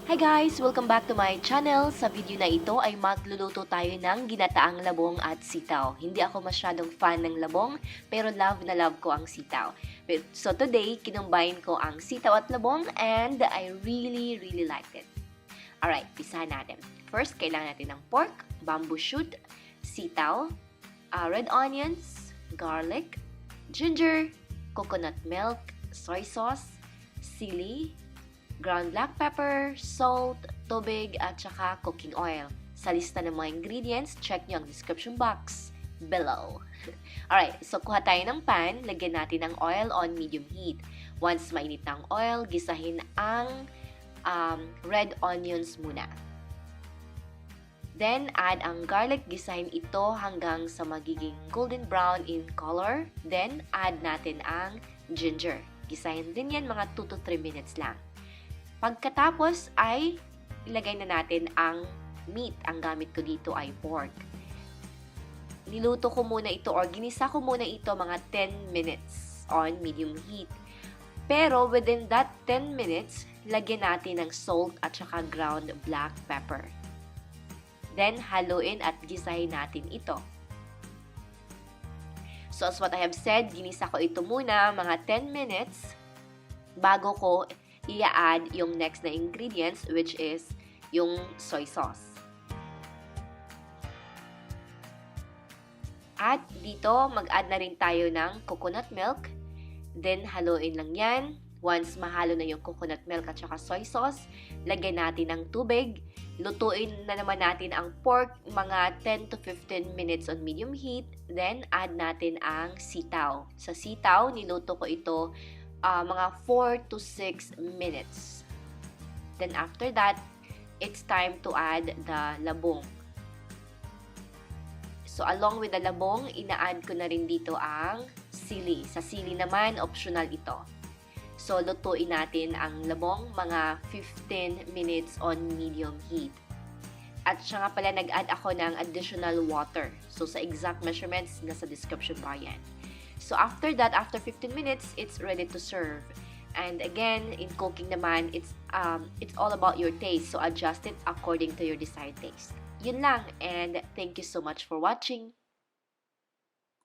Hi guys! Welcome back to my channel. Sa video na ito ay magluluto tayo ng ginataang labong at sitaw. Hindi ako masyadong fan ng labong, pero love na love ko ang sitaw. So today, kinumbine ko ang sitaw at labong and I really liked it. Alright, pisahan natin. First, kailangan natin ng pork, bamboo shoot, sitaw, red onions, garlic, ginger, coconut milk, soy sauce, sili, ground black pepper, salt, tubig, at saka cooking oil. Sa lista ng mga ingredients, check nyo ang description box below. Alright, so kuha tayo ng pan, lagyan natin ng oil on medium heat. Once mainit ng oil, gisahin ang red onions muna. Then, add ang garlic, gisahin ito hanggang sa magiging golden brown in color. Then, add natin ang ginger. Gisahin din yan mga 2 to 3 minutes lang. Pagkatapos ay ilagay na natin ang meat. Ang gamit ko dito ay pork. Niluto ko muna ito or ginisa ko muna ito mga 10 minutes on medium heat. Pero within that 10 minutes, lagyan natin ng salt at saka ground black pepper. Then haluin at gisahin natin ito. So as what I have said, ginisa ko ito muna mga 10 minutes bago ko i-add yung next na ingredients, which is yung soy sauce. At dito, mag-add na rin tayo ng coconut milk. Then, haluin lang yan. Once mahalo na yung coconut milk at saka soy sauce, lagyan natin ng tubig. Lutuin na naman natin ang pork mga 10 to 15 minutes on medium heat. Then, add natin ang sitaw. Sa sitaw, niluto ko ito mga 4 to 6 minutes. Then after that, it's time to add the labong. So along with the labong, ina-add ko na rin dito ang sili. Sa sili naman, optional ito. So lutuin natin ang labong mga 15 minutes on medium heat. At siya nga pala, nag-add ako ng additional water. So sa exact measurements, nasa description bar yan. So after that, after 15 minutes, it's ready to serve. And again, in cooking naman, it's all about your taste. So adjust it according to your desired taste. Yun lang, and thank you so much for watching.